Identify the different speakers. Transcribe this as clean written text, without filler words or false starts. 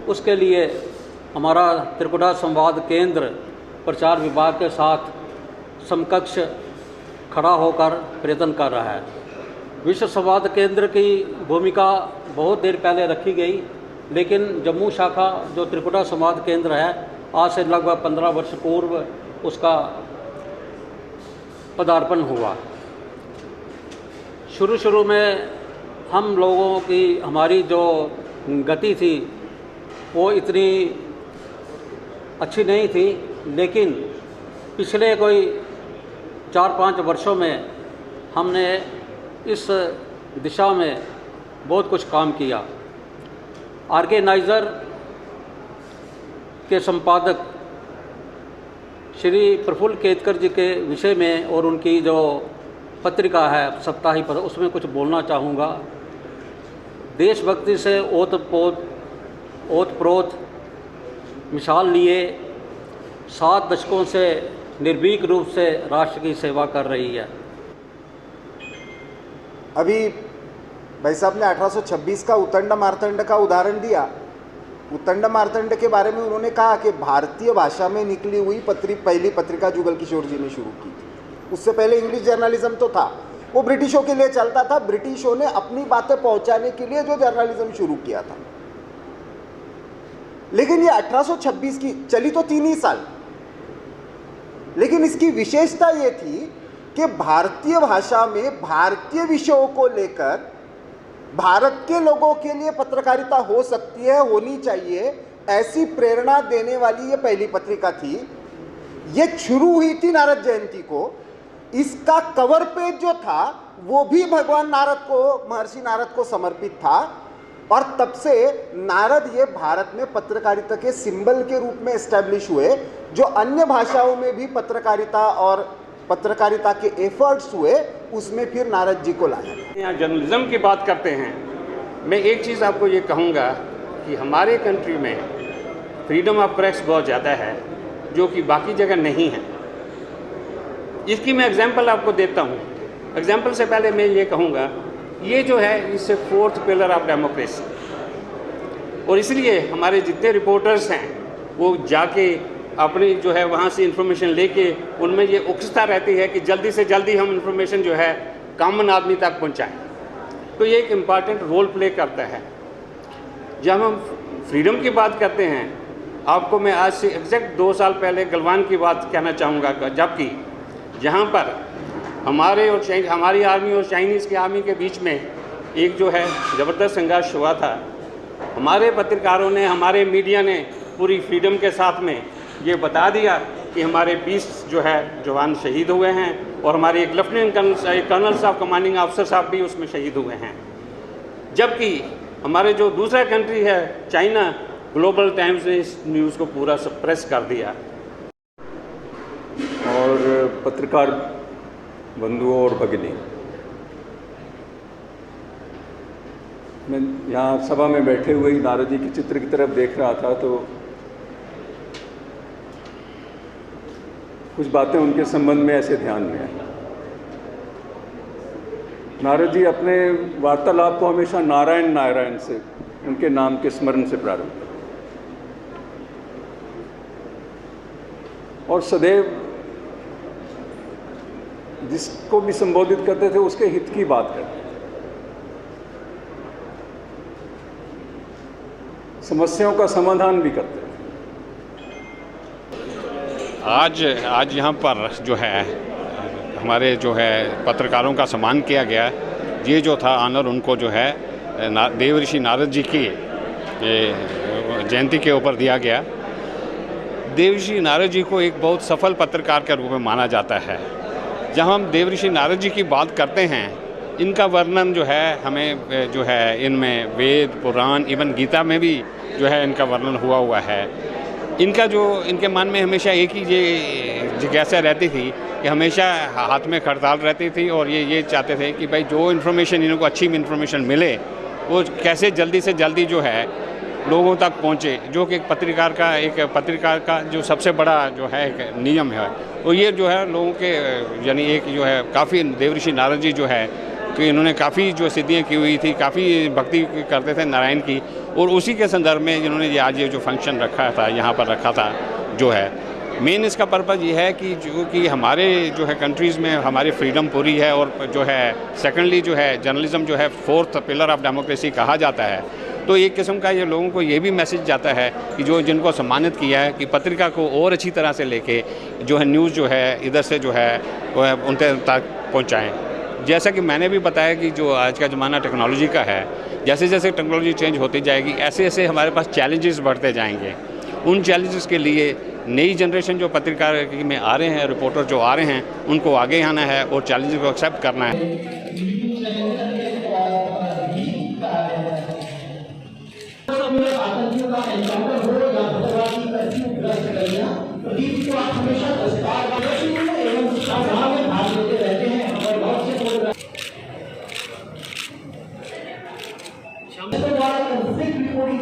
Speaker 1: उसके लिए हमारा त्रिकुटा संवाद केंद्र प्रचार विभाग के साथ समकक्ष खड़ा होकर प्रयत्न कर रहा है। विश्व संवाद केंद्र की भूमिका बहुत देर पहले रखी गई, लेकिन जम्मू शाखा जो त्रिकुटा संवाद केंद्र है, आज से लगभग 15 वर्ष पूर्व उसका पदार्पण हुआ। शुरू में हम लोगों की हमारी जो गति थी वो इतनी अच्छी नहीं थी, लेकिन पिछले कोई 4-5 वर्षों में हमने इस दिशा में बहुत कुछ काम किया। आर.के. नाइजर के संपादक श्री प्रफुल्ल केतकर जी के विषय में और उनकी जो पत्रिका है साप्ताहिक पत्र, उसमें कुछ बोलना चाहूँगा। देशभक्ति से ओत-प्रोत मिसाल लिए 7 दशकों से निर्भीक रूप से राष्ट्र की सेवा कर रही है।
Speaker 2: अभी भाई साहब ने 1826 का उत्तंड मार्तंड का उदाहरण दिया। उत्तंड मार्तंड के बारे में उन्होंने कहा कि भारतीय भाषा में निकली हुई पहली पत्रिका जुगल किशोर जी ने शुरू की थी। उससे पहले इंग्लिश जर्नलिज्म तो था, वो ब्रिटिशों के लिए चलता था। ब्रिटिशों ने अपनी बातें पहुंचाने के लिए जो जर्नलिज्म शुरू किया था, लेकिन ये 1826 की चली तो 3 ही साल, लेकिन इसकी विशेषता ये थी कि भारतीय भाषा में भारतीय विषयों को लेकर भारत के लोगों के लिए पत्रकारिता हो सकती है, होनी चाहिए, ऐसी प्रेरणा देने वाली ये पहली पत्रिका थी। ये शुरू हुई थी नारद जयंती को। इसका कवर पेज जो था वो भी भगवान नारद को, महर्षि नारद को समर्पित था, और तब से नारद ये भारत में पत्रकारिता के सिंबल के रूप में एस्टैब्लिश हुए। जो अन्य भाषाओं में भी पत्रकारिता और पत्रकारिता के एफर्ट्स हुए, उसमें फिर नारद जी को लाया।
Speaker 3: यहाँ जर्नलिज्म की बात करते हैं, मैं एक चीज़ आपको ये कहूँगा कि हमारे कंट्री में फ्रीडम ऑफ प्रेस बहुत ज़्यादा है, जो कि बाकी जगह नहीं है। इसकी मैं एग्जांपल आपको देता हूँ। एग्जांपल से पहले मैं ये कहूँगा, ये जो है इससे 4th पिलर ऑफ डेमोक्रेसी, और इसलिए हमारे जितने रिपोर्टर्स हैं वो जाके अपनी जो है वहाँ से इंफॉर्मेशन लेके उनमें ये उत्सुकता रहती है कि जल्दी से जल्दी हम इंफॉर्मेशन जो है कॉमन आदमी तक पहुँचाएँ। तो ये एक इम्पॉर्टेंट रोल प्ले करता है। जब हम फ्रीडम की बात करते हैं, आपको मैं आज से एग्जैक्ट 2 साल पहले गलवान की बात कहना चाहूँगा, जबकि जहाँ पर हमारी आर्मी और चाइनीज़ की आर्मी के बीच में एक जो है ज़बरदस्त संघर्ष हुआ था। हमारे पत्रकारों ने, हमारे मीडिया ने पूरी फ्रीडम के साथ में ये बता दिया कि हमारे 20 जो है जवान शहीद हुए हैं, और हमारे एक लेफ्टिनेंट कर्नल साहब, कमांडिंग ऑफिसर साहब भी उसमें शहीद हुए हैं। जबकि हमारे जो दूसरा कंट्री है चाइना, ग्लोबल टाइम्स ने इस न्यूज़ को पूरा सप्रेस कर दिया।
Speaker 4: और पत्रकार बंधुओं और भगिनी, मैं यहाँ सभा में बैठे हुए ही नारद जी के चित्र की तरफ देख रहा था, तो कुछ बातें उनके संबंध में ऐसे ध्यान में आई। नारद जी अपने वार्तालाप को हमेशा नारायण नारायण से, उनके नाम के स्मरण से प्रारंभ करते, और सदैव जिसको भी संबोधित करते थे उसके हित की बात करते थे। समस्याओं का समाधान भी करते थे।
Speaker 3: आज यहाँ पर जो है हमारे जो है पत्रकारों का सम्मान किया गया। ये जो था ऑनर उनको जो है देवऋषि नारद जी की जयंती के ऊपर दिया गया। देवऋषि नारद जी को एक बहुत सफल पत्रकार के रूप में माना जाता है। जब हम देवऋषि नारद जी की बात करते हैं, इनका वर्णन जो है हमें जो है इनमें वेद, पुराण, इवन गीता में भी जो है इनका वर्णन हुआ है। इनका जो इनके मन में हमेशा एक ही ये जिज्ञासा रहती थी कि हमेशा हाथ में खड़ताल रहती थी, और ये चाहते थे कि भाई जो इन्फॉर्मेशन इनको अच्छी इन्फॉर्मेशन मिले वो कैसे जल्दी से जल्दी जो है लोगों तक पहुँचे, जो कि एक पत्रकार का जो सबसे बड़ा जो है एक नियम है। और ये जो है लोगों के यानी एक जो है काफ़ी देवऋषि नारद जी जो है कि इन्होंने काफ़ी जो सिद्धियाँ की हुई थी, काफ़ी भक्ति करते थे नारायण की, और उसी के संदर्भ में जिन्होंने ये आज ये जो फंक्शन रखा था, यहाँ पर रखा था जो है, मेन इसका पर्पज़ ये है कि जो कि हमारे जो है कंट्रीज़ में हमारी फ्रीडम पूरी है, और जो है सेकेंडली जो है जर्नलिज्म जो है फोर्थ पिलर ऑफ डेमोक्रेसी कहा जाता है। तो एक किस्म का ये लोगों को ये भी मैसेज जाता है कि जो जिनको सम्मानित किया है कि पत्रिका को और अच्छी तरह से लेके जो है न्यूज़ जो है इधर से जो है उन तक पहुँचाएँ। जैसा कि मैंने भी बताया कि जो आज का ज़माना टेक्नोलॉजी का है, जैसे जैसे टेक्नोलॉजी चेंज होती जाएगी ऐसे ऐसे हमारे पास चैलेंजेस बढ़ते जाएंगे। उन चैलेंजेस के लिए नई जनरेशन जो पत्रकारिता में आ रहे हैं, रिपोर्टर जो आ रहे हैं, उनको आगे आना है और चैलेंजेस को एक्सेप्ट करना है।
Speaker 5: Conflict reporting